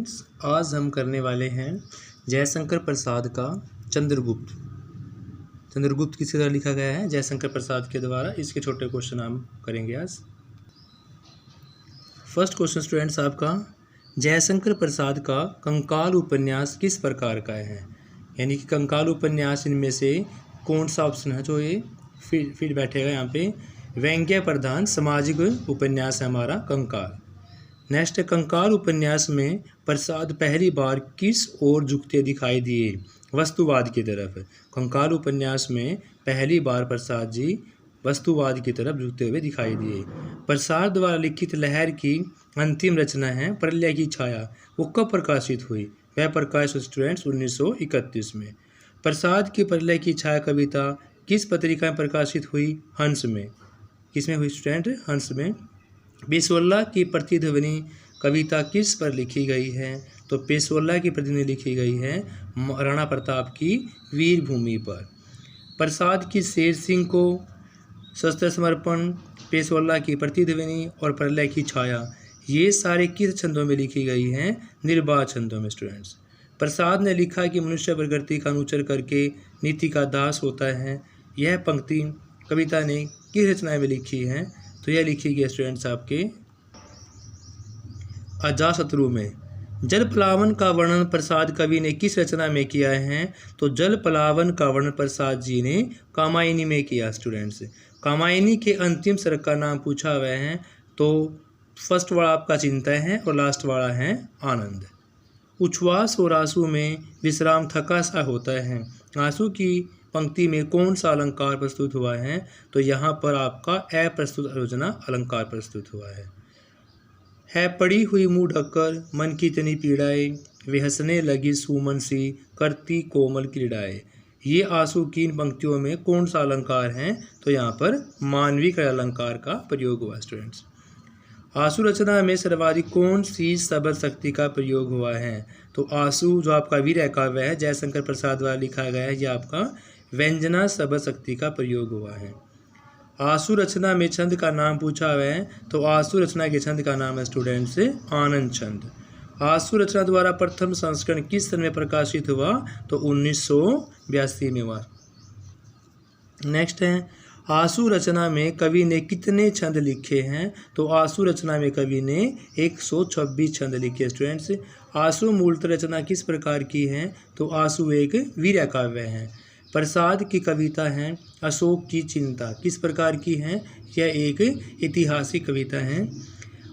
Students, आज हम करने वाले हैं जयशंकर प्रसाद का चंद्रगुप्त। चंद्रगुप्त किसके द्वारा लिखा गया है? जयशंकर प्रसाद के द्वारा। इसके छोटे क्वेश्चन हम करेंगे आज। फर्स्ट क्वेश्चन स्टूडेंट्स आपका, जयशंकर प्रसाद का कंकाल उपन्यास किस प्रकार का है? यानी कि कंकाल उपन्यास इनमें से कौन सा ऑप्शन है जो ये फिट बैठेगा यहाँ पे? व्यंग्य प्रधान सामाजिक उपन्यास है हमारा कंकाल। नेक्स्ट, कंकाल उपन्यास में प्रसाद पहली बार किस ओर झुकते दिखाई दिए? वस्तुवाद की तरफ। कंकाल उपन्यास में पहली बार प्रसाद जी वस्तुवाद की तरफ झुकते हुए दिखाई दिए। प्रसाद द्वारा लिखित लहर की अंतिम रचना है प्रलय की छाया। वो कब प्रकाशित हुई? वह प्रकाश स्टूडेंट्स 1931 में। प्रसाद की प्रलय की छाया कविता किस पत्रिका में प्रकाशित हुई? हंस में। किसमें हुई स्टूडेंट? हंस में। पेशोल्ला की प्रतिध्वनि कविता किस पर लिखी गई है? तो पेशोल्ला की प्रतिध्वनि लिखी गई है महाराणा प्रताप की वीर भूमि पर। प्रसाद की शेर सिंह को शस्त्र समर्पण, पेशोल्ला की प्रतिध्वनि और प्रलय की छाया, ये सारे किस छंदों में लिखी गई हैं? निर्वाह छंदों में स्टूडेंट्स। प्रसाद ने लिखा कि मनुष्य प्रकृति का अनुचर करके नीति का दास होता है। यह पंक्ति कविता ने किस रचना में लिखी है? तो यह लिखी गई स्टूडेंट्स आपके अजातशत्रु में। जल प्लावन का वर्णन प्रसाद कवि ने किस रचना में किया है? तो जल प्लावन का वर्णन प्रसाद जी ने कामायनी में किया स्टूडेंट्स। कामायनी के अंतिम सर्ग का नाम पूछा हुआ है, तो फर्स्ट वाला आपका चिंता है और लास्ट वाला है आनंद। उच्छ्वास और आंसू में विश्राम थका सा होता है। आंसू की पंक्ति में कौन सा अलंकार प्रस्तुत हुआ है? तो यहाँ पर आपका अप्रस्तुत आलोचना अलंकार प्रस्तुत हुआ है पड़ी हुई मुँह ढककर मन की तनी पीड़ाए, वे हंसने लगी सुमन सी करती कोमल क्रीड़ाए। ये आंसू की इन पंक्तियों में कौन सा अलंकार है? तो यहाँ पर मानविक अलंकार का प्रयोग हुआ स्टूडेंट्स। आंसू रचना में सर्वाधिक कौन सी शब्द शक्ति का प्रयोग हुआ है? तो आंसू जो आपका वीर काव्य है जयशंकर प्रसाद द्वारा लिखा गया है, यह आपका व्यंजना शब्द शक्ति का प्रयोग हुआ है। आंसू रचना में छंद का नाम पूछा हुआ है, तो आंसू रचना के छंद का नाम है स्टूडेंट्स आनंद छंद। आंसू रचना द्वारा प्रथम संस्करण किस सन में प्रकाशित हुआ? तो 1982 में हुआ। नेक्स्ट है, आंसू रचना में कवि ने कितने छंद लिखे हैं? तो आंसू रचना में कवि ने 126 छंद लिखे स्टूडेंट्स। आंसू मूलतः रचना किस प्रकार की है? तो आंसू एक वीर काव्य है। प्रसाद की कविता है अशोक की चिंता, किस प्रकार की है? यह एक ऐतिहासिक कविता है।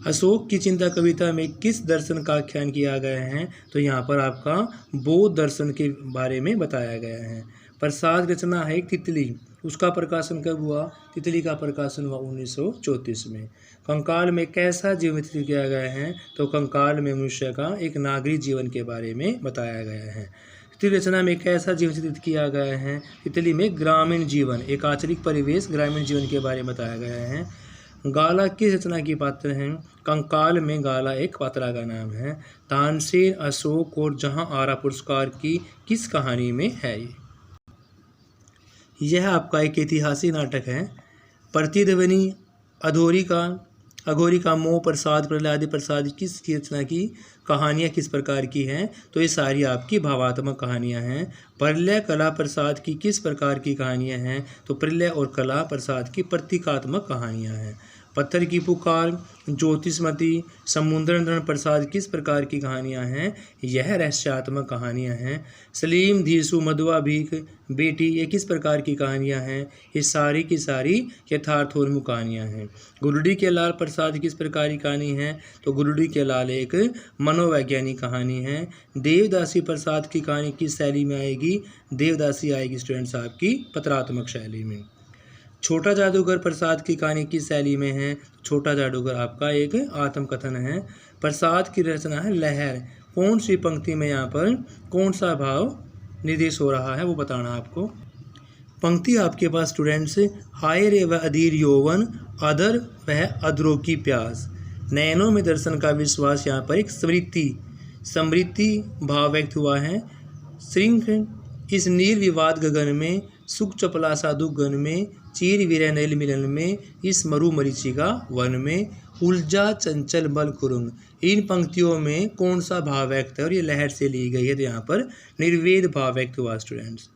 अशोक की चिंता कविता में किस दर्शन का आख्यान किया गया है? तो यहाँ पर आपका बौद्ध दर्शन के बारे में बताया गया है। प्रसाद रचना है तितली, उसका प्रकाशन कब हुआ? तितली का प्रकाशन हुआ 1934 में। कंकाल में कैसा जीवन चित्रित किया गया है? तो कंकाल में मनुष्य का एक नागरिक जीवन के बारे में बताया गया है। तितली रचना में कैसा जीवन चित्रित किया गया है? तितली में ग्रामीण जीवन, एक आंचलिक परिवेश ग्रामीण जीवन के बारे में बताया गया है। गाला किस रचना की पात्र हैं? कंकाल में गाला एक पात्रा का नाम है। तानसेन, अशोक और जहां आरा पुरस्कार की किस कहानी में है? यह आपका एक ऐतिहासिक नाटक है। प्रतिध्वनि, अघोरी का मोह, प्रसाद, प्रलय आदि प्रसाद किस रचना की कहानियाँ किस प्रकार की हैं? तो ये सारी आपकी भावात्मक कहानियाँ हैं। प्रलय कला प्रसाद की किस प्रकार की कहानियाँ हैं? तो प्रलय और कला प्रसाद की प्रतीकात्मक कहानियाँ हैं। पत्थर की पुकार, ज्योतिषमती, समुद्रंद्रण प्रसाद किस प्रकार की कहानियाँ हैं? यह रहस्यात्मक कहानियाँ हैं। सलीम, धीसु, मधुआ, भीख, बेटी, ये किस प्रकार की कहानियाँ हैं? ये सारी की सारी यथार्थोन्मुख कहानियाँ हैं। गुरुडी के लाल प्रसाद किस प्रकार की कहानी है? तो गुरुडी के लाल एक मनोवैज्ञानिक कहानी है। देवदासी प्रसाद की कहानी किस शैली में आएगी? देवदासी आएगी स्टूडेंट्स आपकी पत्रात्मक शैली में। छोटा जादूगर प्रसाद की कहानी किस शैली में है? छोटा जादूगर आपका एक आत्मकथन है। प्रसाद की रचना है लहर, कौन सी पंक्ति में यहाँ पर कौन सा भाव निर्देश हो रहा है वो बताना आपको। पंक्ति आपके पास स्टूडेंट्स, हाय रे वह अधीर यौवन, अधर वह अधरों की प्यास, नयनों में दर्शन का विश्वास। यहाँ पर एक समृद्धि भाव व्यक्त हुआ है। श्रृंख इस नील विवाद गगन में, सुख चपला साधु गन में, चीर विरह नैल मिलन में, इस मरु मरीचिका वन में, उलझा चंचल बल कुरुंग। इन पंक्तियों में कौन सा भाव व्यक्त है और ये लहर से ली गई है, तो यहाँ पर निर्वेद भाव व्यक्त हुआ स्टूडेंट्स।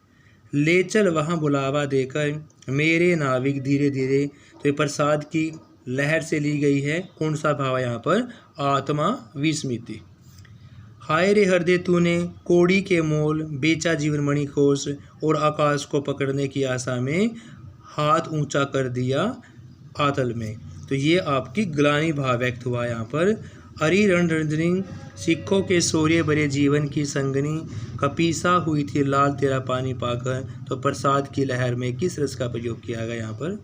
ले चल वहाँ बुलावा देकर मेरे नाविक धीरे धीरे, तो ये प्रसाद की लहर से ली गई है। कौन सा भाव है यहाँ पर, आत्मा विस्मृति। हाय रे हृदय तूने कोड़ी के मोल बेचा जीवन मणि कोश, और आकाश को पकड़ने की आशा में हाथ ऊंचा कर दिया आतल में। तो ये आपकी ग्लानि भाव व्यक्त हुआ यहाँ पर। अरि रणरंजनी सिखों के शौर्य भरे जीवन की संगनी, कपीसा हुई थी लाल तेरा पानी पाकर। तो प्रसाद की लहर में किस रस का प्रयोग किया गया यहाँ पर।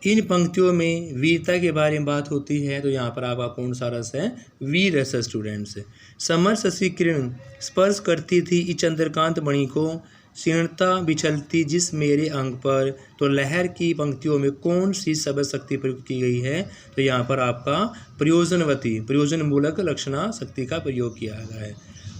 इन पंक्तियों में वीरता के बारे में बात होती है, तो यहाँ पर आपका कौन सा रस है, वीर रस स्टूडेंट्स। समर शशि किरण स्पर्श करती थी इस चंद्रकांत मणि को, क्षीणता बिछलती जिस मेरे अंग पर। तो लहर की पंक्तियों में कौन सी शब्द शक्ति प्रयुक्त की गई है, तो यहाँ पर आपका प्रयोजनवती, प्रयोजन मूलक लक्षणा शक्ति का प्रयोग किया गया है।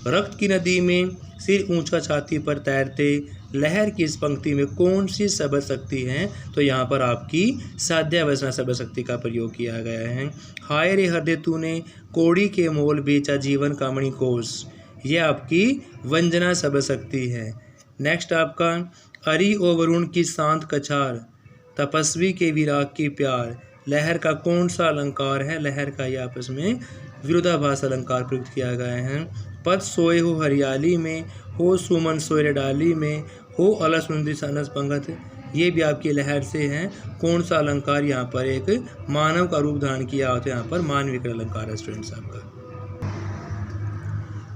रक्त की नदी में सिर ऊंचा छाती पर तैरते, लहर की इस पंक्ति में कौन सी शब्द शक्ति है, तो यहाँ पर आपकी साध्यावचना शब्द शक्ति का प्रयोग किया गया है। हाय रे हृदय तूने कोड़ी के मोल बेचा जीवन का मणि कोश, ये आपकी वंजना शब्द शक्ति है। नेक्स्ट आपका अरि ओ वरुण की शांत कछार, तपस्वी के विराग की प्यार, लहर का कौन सा अलंकार है, लहर का ये आपस में विरोधाभास अलंकार प्रयुक्त किया गया है। पद सोए हो हरियाली में, हो सुमन सोए डाली में, हो अलस सुंदरी सनस पंगत, ये भी आपकी लहर से है। कौन सा अलंकार यहाँ पर एक मानव का रूप धारण किया होता है, यहाँ पर मानविक अलंकार है स्टूडेंट्स आपका।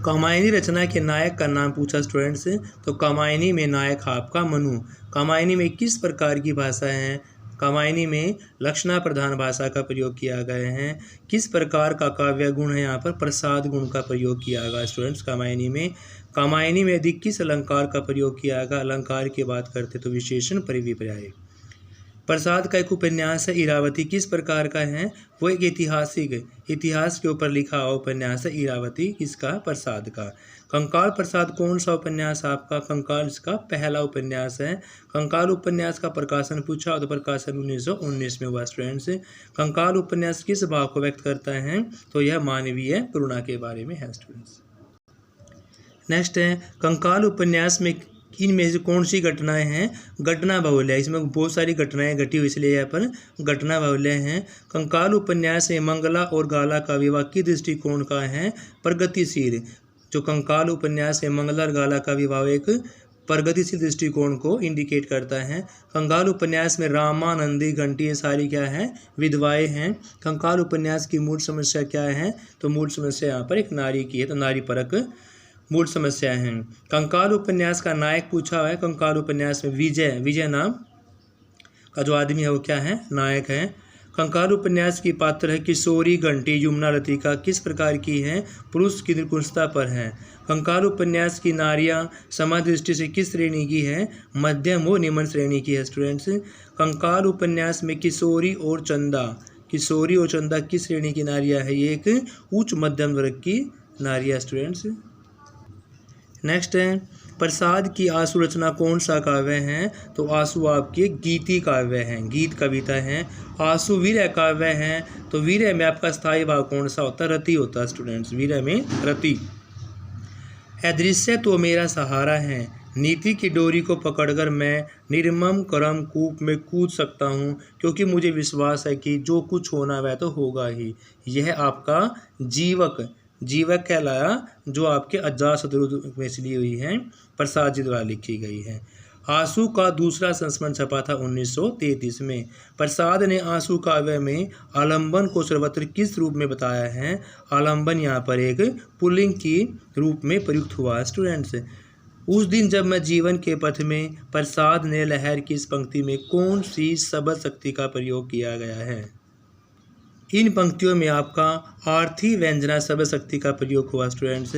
कामायनी रचना के नायक का नाम पूछा स्टूडेंट्स, तो कामायनी में नायक आपका मनु। कामायनी में किस प्रकार की भाषा है, कामायनी में लक्षणा प्रधान भाषा का प्रयोग किया गया है। किस प्रकार का काव्य गुण है, यहाँ पर प्रसाद गुण का प्रयोग किया गया स्टूडेंट्स कामायनी में। कामायनी में अधिक किस अलंकार का प्रयोग किया गया, अलंकार की बात करते तो विशेषण परिविपर्याय। प्रसाद का एक उपन्यास है इरावती, किस प्रकार का है, वो एक ऐतिहासिक, इतिहास के ऊपर लिखा हुआ उपन्यास है इरावती, किसका, प्रसाद का। कंकाल प्रसाद कौन सा उपन्यास आपका, कंकाल इसका पहला उपन्यास है। कंकाल उपन्यास का प्रकाशन पूछा तो प्रकाशन 1919 में हुआ स्टूडेंट्स। कंकाल उपन्यास किस भाव को व्यक्त करता है, तो यह मानवीय करुणा के बारे में है स्टूडेंट्स। नेक्स्ट है कंकाल उपन्यास में इनमें से कौन सी घटनाएं हैं, घटना बहुल्य है, इसमें बहुत सारी घटनाएं घटी हुई इसलिए यहाँ पर घटना बहुल्य हैं। कंकाल उपन्यास में मंगला और गाला का विवाह किस दृष्टिकोण का है, प्रगतिशील। जो कंकाल उपन्यास है मंगला और गाला का विवाह एक प्रगतिशील दृष्टिकोण को इंडिकेट करता है। कंकाल उपन्यास में रामानंदी घंटी ये सारी क्या है, विधवाएं हैं। कंकाल उपन्यास की मूल समस्या क्या है, तो मूल समस्या यहाँ पर एक नारी की है, तो नारी परक मूल समस्या है। कंकाल उपन्यास का नायक पूछा हुआ है, कंकाल उपन्यास में विजय, विजय नाम का जो आदमी है वो क्या है, नायक है। कंकाल उपन्यास की पात्र है किशोरी घंटी यमुना लतिका, किस प्रकार की है, पुरुष की निपुणता पर है। कंकाल उपन्यास की नारियां समाज दृष्टि से किस श्रेणी की है, मध्यम और निम्न श्रेणी की है स्टूडेंट्स। कंकाल उपन्यास में किशोरी और चंदा, किशोरी और चंदा किस श्रेणी की नारियां है, ये एक उच्च मध्यम वर्ग की नारियां स्टूडेंट्स। नेक्स्ट है प्रसाद की आंसू रचना कौन सा काव्य है, तो आंसू आपके गीति काव्य हैं, गीत कविता हैं। आंसू वीर्य काव्य हैं, तो वीर्य में आपका स्थायी भाव कौन सा होता है, रति होता है स्टूडेंट्स, वीर्य में रति। अदृश्य तो मेरा सहारा है, नीति की डोरी को पकड़कर मैं निर्मम करम कूप में कूद सकता हूँ, क्योंकि मुझे विश्वास है कि जो कुछ होना वह तो होगा ही। यह आपका जीवक, जीवक कहलाया, जो आपके अजात शत्रु में से ली हुई है, प्रसाद जी द्वारा लिखी गई है। आंसू का दूसरा संस्करण छपा था 1933 में। प्रसाद ने आंसू काव्य में आलंबन को सर्वत्र किस रूप में बताया है, आलंबन यहाँ पर एक पुल्लिंग की रूप में प्रयुक्त हुआ है स्टूडेंट्स। उस दिन जब मैं जीवन के पथ में, प्रसाद ने लहर की इस पंक्ति में कौन सी शब्द शक्ति का प्रयोग किया गया है। इन पंक्तियों में आपका आर्थी व्यंजना शब्द शक्ति का प्रयोग हुआ स्टूडेंट्स।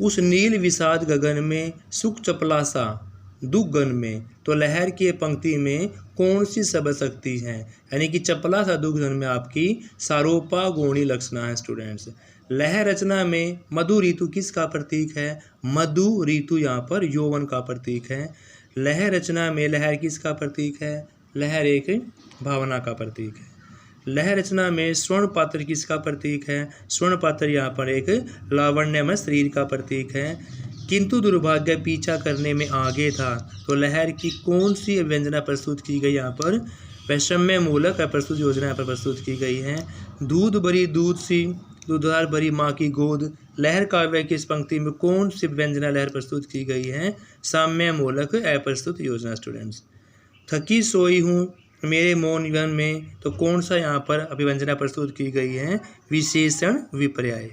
उस नील विषाद गगन में सुख चपलासा दुख गन में, तो लहर की पंक्ति में कौन सी शब्द शक्ति है, यानी कि चपला सा दुख गन में आपकी सारोपा गौणी लक्षणा है स्टूडेंट्स। लहर रचना में मधु ऋतु किसका प्रतीक है, मधु ऋतु यहाँ पर यौवन का प्रतीक है। लहर रचना में लहर किसका प्रतीक है, लहर एक भावना का प्रतीक है। लहर रचना में स्वर्ण पात्र किसका प्रतीक है? स्वर्ण पात्र यहाँ पर एक लावण्यमय शरीर का प्रतीक है। किंतु दुर्भाग्य पीछा करने में आगे था, तो लहर की कौन सी व्यंजना प्रस्तुत की गई? यहाँ पर वैषम्य मूलक प्रस्तुत योजना यहाँ पर प्रस्तुत की गई है। दूध भरी दूध सी दूधार भरी माँ की गोद, लहर काव्य की इस पंक्ति में कौन सी व्यंजना लहर प्रस्तुत की गई है? साम्य मूलक अप्रस्तुत योजना स्टूडेंट्स। थकी सोई हूँ मेरे मौन वन में, तो कौन सा यहाँ पर अभिव्यंजना प्रस्तुत की गई है? विशेषण विपर्याय।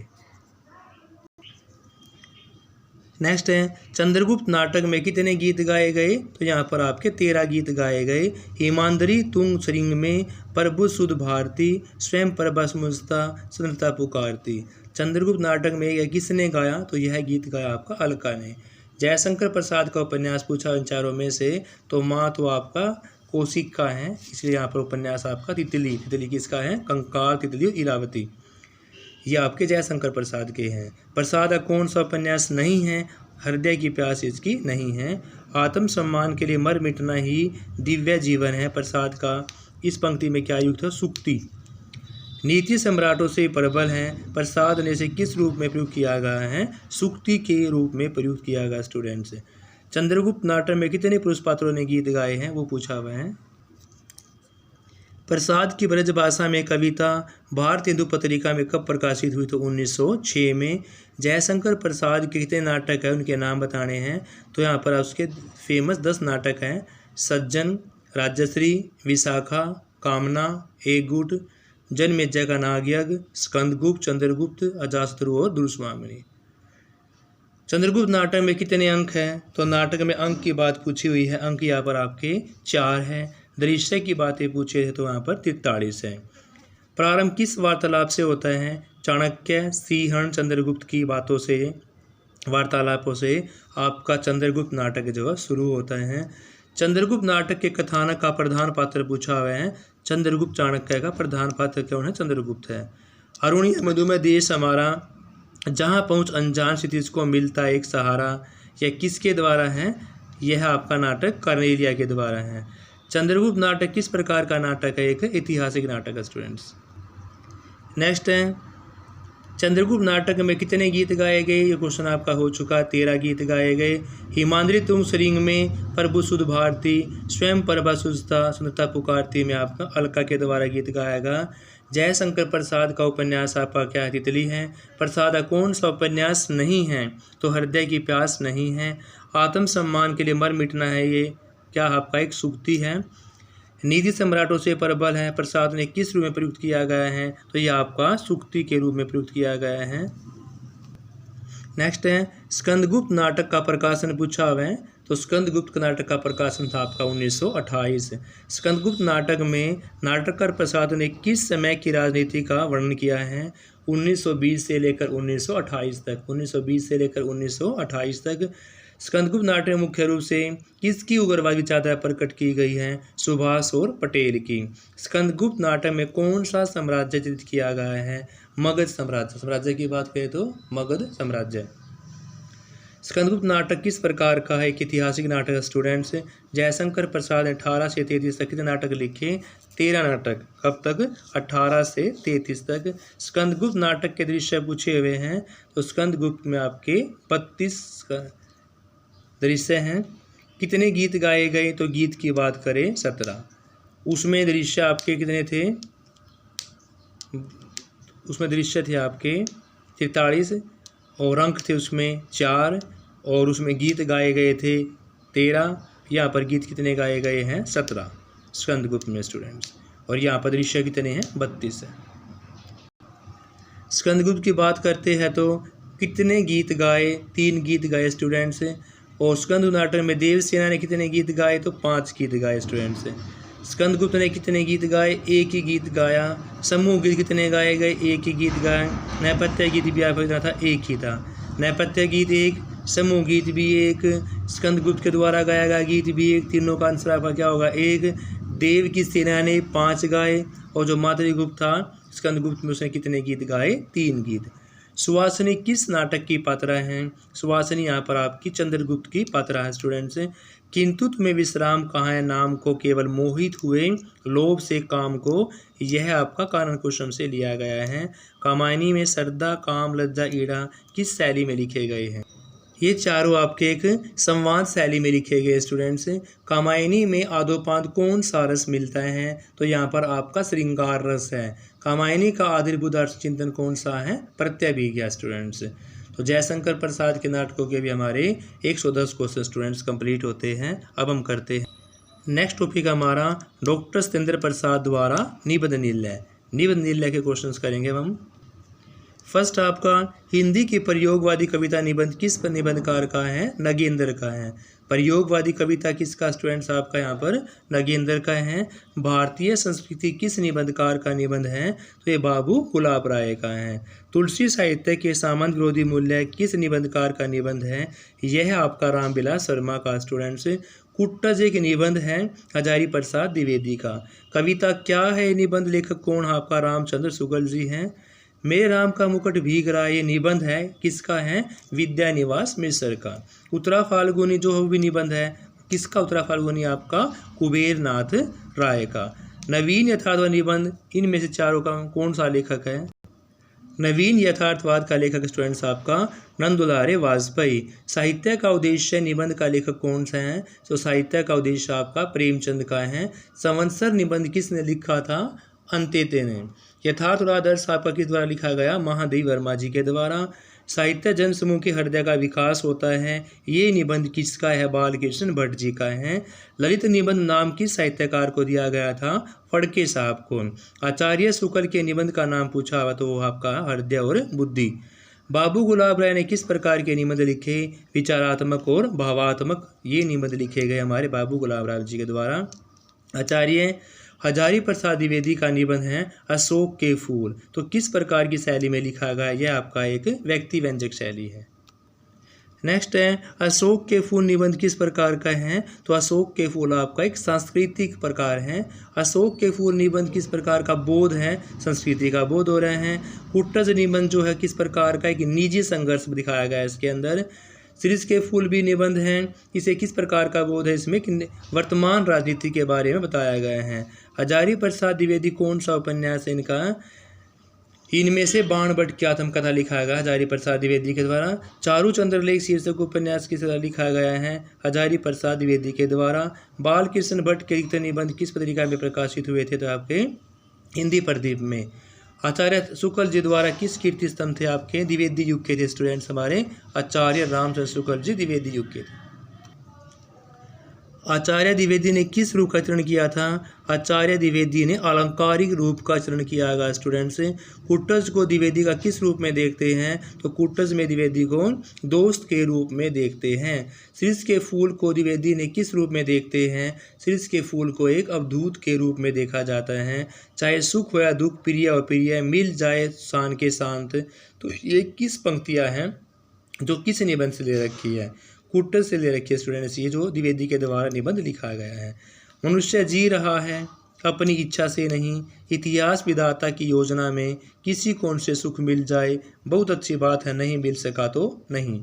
नेक्स्ट है चंद्रगुप्त नाटक में कितने गीत गाए गए? तो यहाँ पर आपके 13 गीत गाए गए। हिमांद्री तुंग श्रृंग में प्रभु सुध भारती, स्वयं प्रभा मुझता स्वतंत्रता पुकारती। चंद्रगुप्त नाटक में यह किसने गाया? तो यह गीत गाया आपका अलका ने। जयशंकर प्रसाद का उपन्यास पूछा इन चारों में से, तो माँ तो आपका कौशिक का है, इसलिए यहाँ पर उपन्यास आपका तितली। तितली किसका है? कंकाल तितली इरावती। ये आपके जयशंकर प्रसाद के हैं। प्रसाद का कौन सा उपन्यास नहीं है? हृदय की प्यास इसकी नहीं है। आत्म सम्मान के लिए मर मिटना ही दिव्य जीवन है। प्रसाद का इस पंक्ति में क्या युक्त है? सुक्ति। नीति सम्राटों से प्रबल है। प्रसाद ने इसे किस रूप में प्रयुक्त किया गया है? सुक्ति के रूप में प्रयुक्त किया गया स्टूडेंट्स। चंद्रगुप्त नाटक में कितने पुरुष पात्रों ने गीत गाए हैं? वो पूछा हुआ है। प्रसाद की ब्रज भाषा में कविता भारत हिंदू पत्रिका में कब प्रकाशित हुई? तो 1906 में। जयशंकर प्रसाद के कितने नाटक हैं? उनके नाम बताने हैं। तो यहाँ पर उसके फेमस 10 नाटक हैं। सज्जन, राजश्री, विशाखा, कामना, एक गुट, जन्मेजय का नागयज्ञ, स्कंदगुप्त, चंद्रगुप्त, अजातशत्रु और दुर्स्वामिनी। चंद्रगुप्त नाटक में कितने अंक हैं? तो नाटक में अंक की बात पूछी हुई है। अंक यहाँ पर आपके 4 हैं। दृश्य की बातें पूछे थे तो यहाँ पर 43 है। प्रारंभ किस वार्तालाप से होता है? चाणक्य, सिंहण, चंद्रगुप्त की बातों से, वार्तालापों से आपका चंद्रगुप्त नाटक जो है शुरू होता है। चंद्रगुप्त नाटक के कथानक का प्रधान पात्र पूछा हुआ है। चंद्रगुप्त चाणक्य का प्रधान पात्र कौन है? चंद्रगुप्त है। अरुणीय मधुमेह देश हमारा, जहाँ पहुँच अनजान क्षितिज को मिलता एक सहारा, यह किसके द्वारा है? यह आपका नाटक कर्नेलिया के द्वारा है। चंद्रगुप्त नाटक किस प्रकार का नाटक है? एक ऐतिहासिक नाटक है स्टूडेंट्स। नेक्स्ट है चंद्रगुप्त नाटक में कितने गीत गाए गए? ये क्वेश्चन आपका हो चुका। 13 गीत गाए गए। हिमांद्री तुंग श्रृंग में प्रभु सुध भारती, स्वयं प्रभा सुझता स्वतंत्रता पुकारती में आपका अलका के द्वारा गीत गाया गया। जयशंकर प्रसाद का उपन्यास आपका क्या है? तितली है। प्रसाद का कौन सा उपन्यास नहीं है? तो हृदय की प्यास नहीं है। आत्म सम्मान के लिए मर मिटना है, ये क्या आपका एक सूक्ति है। नीति सम्राटों से प्रबल है। प्रसाद ने किस रूप में प्रयुक्त किया गया है? तो यह आपका सूक्ति के रूप में प्रयुक्त किया गया है। नेक्स्ट है स्कंदगुप्त नाटक का प्रकाशन पूछा हुआ है। तो स्कंदगुप्त नाटक का प्रकाशन था आपका 1928। स्कंदगुप्त नाटक में नाटककार प्रसाद ने किस समय की राजनीति का वर्णन किया है? 1920 से लेकर 1928 तक। 1920 से लेकर 1928 तक। स्कंदगुप्त नाटक में मुख्य रूप से किसकी उग्रवादी विचारधारा प्रकट की गई है? सुभाष और पटेल की। स्कंदगुप्त नाटक में कौन सा साम्राज्य चित्रित किया गया है? मगध साम्राज्य। साम्राज्य की बात करें तो मगध साम्राज्य। स्कंदगुप्त नाटक किस प्रकार का है? एक ऐतिहासिक नाटक स्टूडेंट्स। जयशंकर प्रसाद ने 18 से 33 तक कितने नाटक लिखे? 13 नाटक। कब तक? 18 से 33 तक। स्कंदगुप्त नाटक के दृश्य पूछे हुए हैं। तो स्कंदगुप्त में आपके 32 दृश्य हैं। कितने गीत गाए गए? तो गीत की बात करें 17। उसमें दृश्य आपके कितने थे? उसमें दृश्य थे आपके 43 और अंक थे उसमें 4 और उसमें गीत गाए गए थे 13। यहाँ पर गीत कितने गाए गए हैं? 17 स्कंदगुप्त में स्टूडेंट्स। और यहाँ पर दृश्य कितने हैं? 32 है। स्कंदगुप्त की बात करते हैं तो कितने गीत गाए? 3 गीत गाए स्टूडेंट्स। और स्कंदगुप्त नाटक में देवसेना ने कितने गीत गाए? तो 5 गीत गाए स्टूडेंट्स। स्कंदगुप्त ने कितने गीत गाए? 1 ही गीत गाया। समूह गीत कितने गाए गए? 1 ही गीत गाए। नैपथ्य गीत भी आपको था 1 ही था। नैपथ्य गीत 1, समूह गीत भी 1, स्कंदगुप्त के द्वारा गाया गया गीत भी 1। तीनों का आंसर आपका क्या होगा? 1। देव की सेना ने 5 गाए और जो मातृगुप्त था स्कंदगुप्त में उसने कितने गीत गाए? 3 गीत। सुहासिनी किस नाटक की पात्रा हैं? सुहासिनी यहाँ पर आपकी चंद्रगुप्त की पात्रा है स्टूडेंट्स। किंतु तुम्हें विश्राम कहाँ है नाम को केवल मोहित हुए लोभ से काम को, यह आपका कारण कुसुम से लिया गया है। कामायनी में श्रद्धा, काम, लज्जा, ईड़ा किस शैली में लिखे गए हैं? ये चारों आपके एक संवाद शैली में लिखे गए स्टूडेंट्स। कामायनी में आदोपाद कौन सा रस मिलता है? तो यहाँ पर आपका श्रृंगार रस है। कामायनी का आधारभूत अर्थ चिंतन कौन सा है? प्रत्यभिज्ञा स्टूडेंट्स। तो जयशंकर प्रसाद के नाटकों के भी हमारे 110 क्वेश्चन स्टूडेंट्स कंप्लीट होते हैं। अब हम करते हैं नेक्स्ट टॉपिक हमारा डॉक्टर सत्येंद्र प्रसाद द्वारा निबंध निर्णय। निबंध निर्णय के क्वेश्चंस करेंगे हम। फर्स्ट आपका हिंदी की प्रयोगवादी कविता निबंध किस निबंधकार का है? नगेंद्र का है। प्रयोगवादी कविता किसका स्टूडेंट्स? आपका यहाँ पर नगेंद्र का है। भारतीय संस्कृति किस निबंधकार का निबंध है? तो ये बाबू गुलाब राय का है। तुलसी साहित्य के सामंत विरोधी मूल्य किस निबंधकार का निबंध है? यह आपका रामविलास शर्मा का स्टूडेंट्स। कुट्टज एक निबंध है हजारी प्रसाद द्विवेदी का। कविता क्या है? निबंध लेखक कौन? आपका रामचंद्र शुक्ल जी हैं। मेरे राम का मुकुट भीग रहा, ये निबंध है किसका है? विद्यानिवास मिश्र का। उत्तरा फाल्गुनी जो भी निबंध है किसका? उत्तरा फाल्गुनी आपका कुबेर नाथ राय का। नवीन यथार्थवाद निबंध इनमें से चारों का कौन सा लेखक है? नवीन यथार्थवाद का लेखक स्टूडेंट्स आपका नंदुलारे वाजपेयी। साहित्य का उद्देश्य निबंध का लेखक कौन सा है? तो साहित्य का उद्देश्य आपका प्रेमचंद का है। संवत्सर निबंध किसने लिखा था? अंत्योदय ने। यथार्थ और आदर्श आपका किस द्वारा लिखा गया? महादेव वर्मा जी के द्वारा। साहित्य जन समूह के हृदय का विकास होता है, ये निबंध किसका है? बालकृष्ण भट्ट जी का है। ललित निबंध नाम किस साहित्यकार को दिया गया था? फड़के साहब को। आचार्य शुक्ल के निबंध का नाम पूछा हुआ तो वो आपका हृदय और बुद्धि। बाबू गुलाब राय ने किस प्रकार के निबंध लिखे? विचारात्मक और भावात्मक ये निबंध लिखे गए हमारे बाबू गुलाब राय जी के द्वारा। आचार्य हजारी प्रसाद द्विवेदी का निबंध है अशोक के फूल, तो किस प्रकार की शैली में लिखा गया? यह आपका एक व्यक्ति व्यंजक शैली है। नेक्स्ट है अशोक के फूल निबंध किस प्रकार का है? तो अशोक के फूल आपका एक सांस्कृतिक प्रकार है। अशोक के फूल निबंध किस प्रकार का? बोध है, संस्कृति का बोध हो रहे हैं। कुट्टज निबंध जो है किस प्रकार का? एक निजी संघर्ष दिखाया गया है इसके अंदर। शीर्ष के फूल भी निबंध हैं, इसे किस प्रकार का बोध है? इसमें वर्तमान राजनीति के बारे में बताया गया है। हजारी प्रसाद द्विवेदी कौन सा उपन्यास है इनका? इनमें से बाणभट्ट की आत्मकथा लिखा गया हजारी प्रसाद द्विवेदी के द्वारा। चारू चंद्रलेख शीर्षक उपन्यास किस तरह लिखा गया है? हजारी प्रसाद द्विवेदी के द्वारा। बालकृष्ण भट्ट के लिखित निबंध किस पत्रिका में प्रकाशित हुए थे? तो आपके हिंदी प्रदीप में। आचार्य शुक्ल जी द्वारा किस कीर्ति स्तंभ थे? आपके द्विवेदी युग के थे स्टूडेंट्स हमारे। आचार्य रामचंद्र शुक्ल जी द्विवेदी युग के थे। आचार्य द्विवेदी ने किस रूप का चरण किया था? आचार्य द्विवेदी ने अलंकारिक रूप का चरण किया गया स्टूडेंट्स। कुट्टज को द्विवेदी का किस रूप में देखते हैं? तो कुट्टज में द्विवेदी को दोस्त के रूप में देखते हैं। शीर्ष के फूल को द्विवेदी ने किस रूप में देखते हैं? शीर्ष के फूल को एक अवधूत के रूप में देखा जाता है। चाहे सुख हो या दुख, प्रिय और प्रिय, मिल जाए शान के शांत। तो ये किस पंक्तियाँ हैं जो किस निबंध से ले रखी है? कुट्टज से ले रखी है स्टूडेंट्स, ये जो द्विवेदी के द्वारा निबंध लिखा गया है। मनुष्य जी रहा है अपनी इच्छा से नहीं, इतिहास विधाता की योजना में किसी को उनसे सुख मिल जाए, बहुत अच्छी बात है, नहीं मिल सका तो नहीं।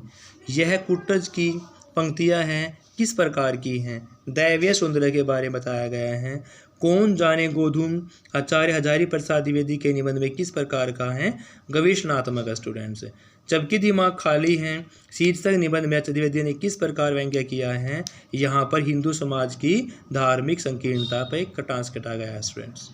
यह कुट्टज की पंक्तियां हैं, किस प्रकार की हैं? दैवीय सौंदर्य के बारे में बताया गया है। कौन जाने गोधूम आचार्य हजारी प्रसाद द्विवेदी के निबंध में किस प्रकार का है? गवेषणात्मक स्टूडेंट्स। जबकि दिमाग खाली है शीर्षक निबंध में द्विवेदी ने किस प्रकार व्यंग्य किया है? यहाँ पर हिंदू समाज की धार्मिक संकीर्णता पर एक कटास कटा गया है स्टूडेंट्स।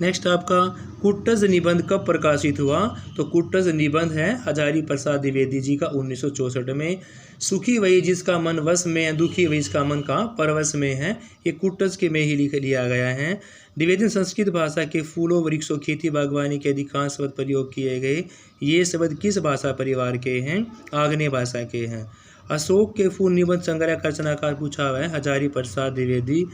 नेक्स्ट आपका कुट्टज निबंध कब प्रकाशित हुआ? तो कुट्टज निबंध है हजारी प्रसाद द्विवेदी जी का 1964 में। सुखी वही जिसका मन वश में है, दुखी वही जिसका मन का परवश में है, ये कुट्टज के में ही लिख लिया गया है। द्विवेदी संस्कृत भाषा के फूलों, वृक्षों, खेती बागवानी के अधिकांश शब्द प्रयोग किए गए। ये शब्द किस भाषा परिवार के हैं? आग्नेय भाषा के हैं। अशोक के फूल निबंध संग्रह का रचनाकार पूछा हुआ है हजारी प्रसाद द्विवेदी।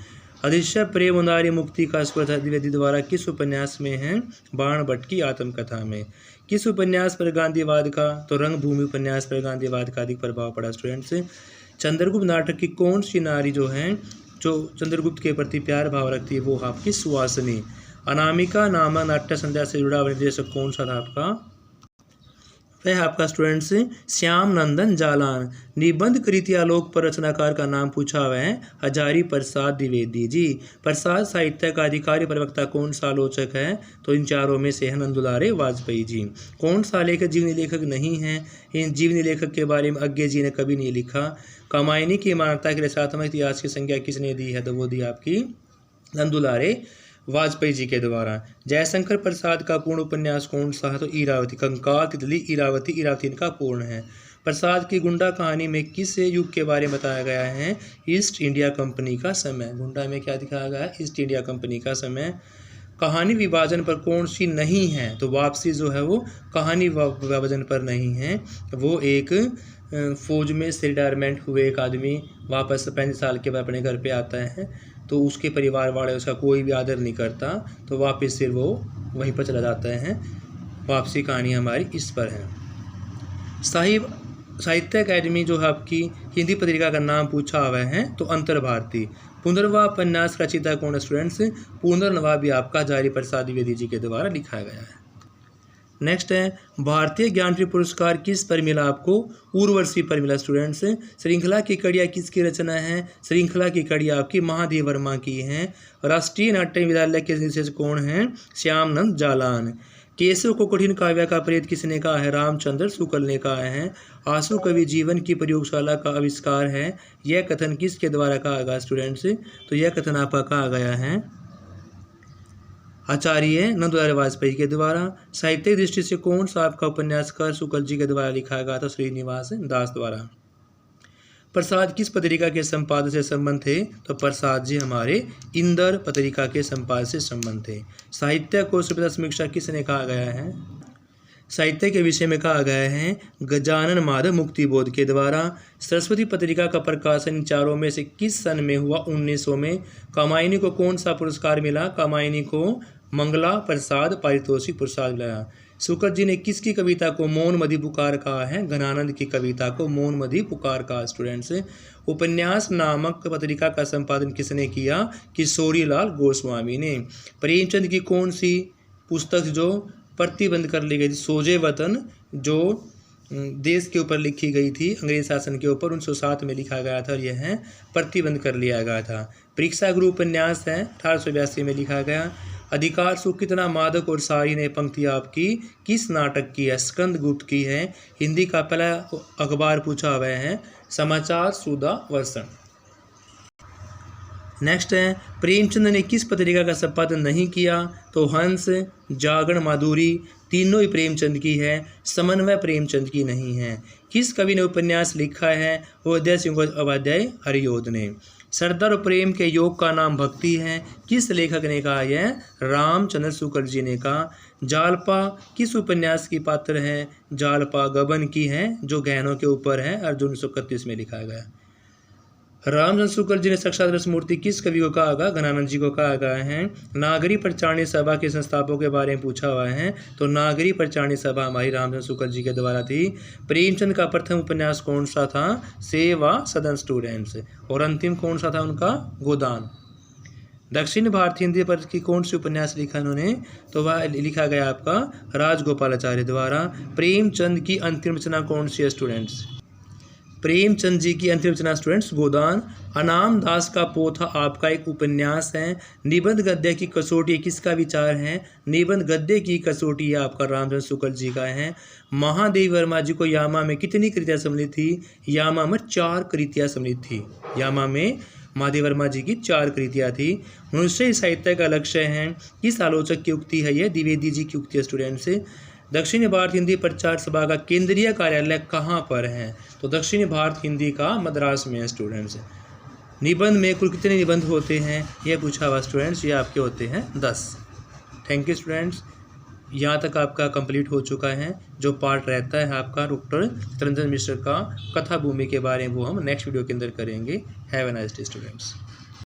अदृश्य प्रेम नारी मुक्ति का स्पर्श द्विवेदी द्वारा किस उपन्यास में है? बाणभट्ट की आत्मकथा में। किस उपन्यास पर गांधीवाद का? तो रंगभूमि उपन्यास पर गांधीवाद का अधिक प्रभाव पड़ा स्टूडेंट्स। चंद्रगुप्त नाटक की कौन सी नारी जो है जो चंद्रगुप्त के प्रति प्यार भाव रखती है? वो आपकी सुहासिनी। अनामिका नामक नाट्य संध्या से जुड़ा निर्देशक कौन सा था आपका? वह है आपका स्टूडेंट्स श्याम नंदन जालान। निबंध कृति आलोक पर रचनाकार का नाम पूछा हुआ है हजारी प्रसाद द्विवेदी जी। प्रसाद साहित्य का अधिकारी प्रवक्ता कौन सा आलोचक है? तो इन चारों में से है नंदुलारे वाजपेयी जी। कौन सा लेखक जीवनी लेखक नहीं है? इन जीवनी लेखक के बारे में अज्ञे जी ने कभी नहीं लिखा। कामायनी की मानवता के रचनात्मक इतिहास की संज्ञा किसने दी है? तो वो दी आपकी नंदुलारे वाजपेयी जी के द्वारा। जयशंकर प्रसाद का पूर्ण उपन्यास कौन सा है? तो इरावती। कंकाल, तितली, इरावती, इरावती इनका पूर्ण है। प्रसाद की गुंडा कहानी में किस युग के बारे में बताया गया है? ईस्ट इंडिया कंपनी का समय। गुंडा में क्या दिखाया गया है? ईस्ट इंडिया कंपनी का समय। कहानी विभाजन पर कौन सी नहीं है? तो वापसी जो है वो कहानी विभाजन पर नहीं है। वो एक फौज में से रिटायरमेंट हुए एक आदमी वापस 35 साल के बाद अपने घर पे आता है, तो उसके परिवार वाले उसका कोई भी आदर नहीं करता, तो वापस फिर वो वहीं पर चला जाता है। वापसी कहानी हमारी इस पर है। साहित्य अकादमी जो है आपकी हिंदी पत्रिका का नाम पूछा हुआ है तो अंतर भारती। पुनर्वा उपन्यास रचिता कौन है स्टूडेंट्स? पुनर्नवा भी आपका हजारी प्रसाद द्विवेदी जी के द्वारा लिखा गया है। नेक्स्ट है भारतीय ज्ञानपीठ पुरस्कार किस पर मिला आपको? उर्वशी पर मिला स्टूडेंट्स। श्रृंखला की कड़ियाँ किसकी रचना है? श्रृंखला की कड़ियाँ आपकी महादेव वर्मा की हैं। राष्ट्रीय नाट्य विद्यालय के निर्देशक कौन हैं? श्यामनंद जालान। केशव को कठिन काव्य का प्रेत किसने कहा है? रामचंद्र शुक्ल ने कहा है। आंसू कवि जीवन की प्रयोगशाला का आविष्कार है। यह कथन किसके द्वारा कहा गया स्टूडेंट्स? तो यह कथन आपका कहा गया है आचार्य नंदुलारे वाजपेयी के द्वारा। साहित्यिक दृष्टि से कौन सा आपका उपन्यासकार शुक्ल जी के द्वारा लिखा गया था? श्रीनिवास दास द्वारा। प्रसाद किस पत्रिका के संपादक से संबंध थे? तो प्रसाद जी हमारे इंदर पत्रिका के संपादक से संबंध थे। साहित्य को सभ्यता समीक्षा किसने कहा गया है? साहित्य के विषय में कहा गया है गजानन माधव मुक्तिबोध के द्वारा। सरस्वती पत्रिका का प्रकाशन इन चारों में से किस सन में हुआ? 1900 में। कामायनी को कौन सा पुरस्कार मिला? कामायनी को मंगला प्रसाद पारितोषिक पुरस्कार मिला। शुक्ल जी ने किसकी कविता को मौन मदि पुकार कहा है? घनानंद की कविता को मौन मदि पुकार कहा स्टूडेंट्स। उपन्यास नामक पत्रिका का संपादन किसने किया? किशोरीलाल गोस्वामी ने। प्रेमचंद की कौन सी पुस्तक जो प्रतिबंध कर ली गई थी? सोजे वतन, जो देश के ऊपर लिखी गई थी अंग्रेज शासन के ऊपर, 1907 में लिखा गया था और यह प्रतिबंध कर लिया गया था। परीक्षा गुरु उपन्यास है 1882 में लिखा गया। अधिकार सुख कितना मादक और सारी ने पंक्तियाँ आपकी किस नाटक की है? स्कंदगुप्त की है। हिंदी का पहला अखबार पूछा हुआ है समाचार सुधा वर्षण। नेक्स्ट है प्रेमचंद ने किस पत्रिका का संपादन नहीं किया? तो हंस, जागरण, माधुरी तीनों ही प्रेमचंद की है, समन्वय प्रेमचंद की नहीं है। किस कवि ने उपन्यास लिखा है? उदय सिंह उपाध्याय हरियोध ने। सरदार और प्रेम के योग का नाम भक्ति है, किस लेखक ने कहा यह? रामचंद्र शुक्ल जी ने कहा। जालपा किस उपन्यास की पात्र है? जालपा गबन की है जो गहनों के ऊपर है, अर्जुन 1931 में लिखा गया। रामचंद्र शुक्ल जी ने साक्षात रसमूर्ति किस कवि को कहा गया? घनानंद जी को कहा गया है। नागरी प्रचारणी सभा के संस्थापकों के बारे में पूछा हुआ है, तो नागरी प्रचारणी सभा हमारी रामचंद्र शुक्ल जी के द्वारा थी। प्रेमचंद का प्रथम उपन्यास कौन सा था? सेवा सदन स्टूडेंट्स। और अंतिम कौन सा था उनका? गोदान। दक्षिण भारतीय हिंदी पर की कौन सी उपन्यास लिखा इन्होंने? तो वह लिखा गया आपका राजगोपालाचार्य द्वारा। प्रेमचंद की अंतिम रचना कौन सी है स्टूडेंट्स? प्रेमचंद जी की अंतिम रचना स्टूडेंट्स गोदान। अनाम दास का पोथा आपका एक उपन्यास है। निबंध गद्य की कसौटी किसका विचार है? निबंध गद्य की कसौटी आपका रामचंद्र शुक्ल जी का है। महादेव वर्मा जी को यामा में कितनी कृतियाँ सम्मिलित थी? यामा में 4 कृतियाँ सम्मिलित थी। यामा में महादेव वर्मा जी की 4 कृतियाँ थी। मनुष्य साहित्य का लक्ष्य है, किस आलोचक की उक्ति है? यह द्विवेदी जी की उक्ति है स्टूडेंट्स। दक्षिण भारत हिंदी प्रचार सभा का केंद्रीय कार्यालय कहाँ पर है? तो दक्षिण भारत हिंदी का मद्रास में है स्टूडेंट्स। निबंध में कुल कितने निबंध होते हैं? यह पूछा हुआ स्टूडेंट्स, ये आपके होते हैं 10। Thank you students. यहाँ तक आपका कंप्लीट हो चुका है। जो पार्ट रहता है आपका डॉक्टर चित्तरंजन मिश्र का कथा भूमि के बारे में वो हम नेक्स्ट वीडियो के अंदर करेंगे। Have a nice day students.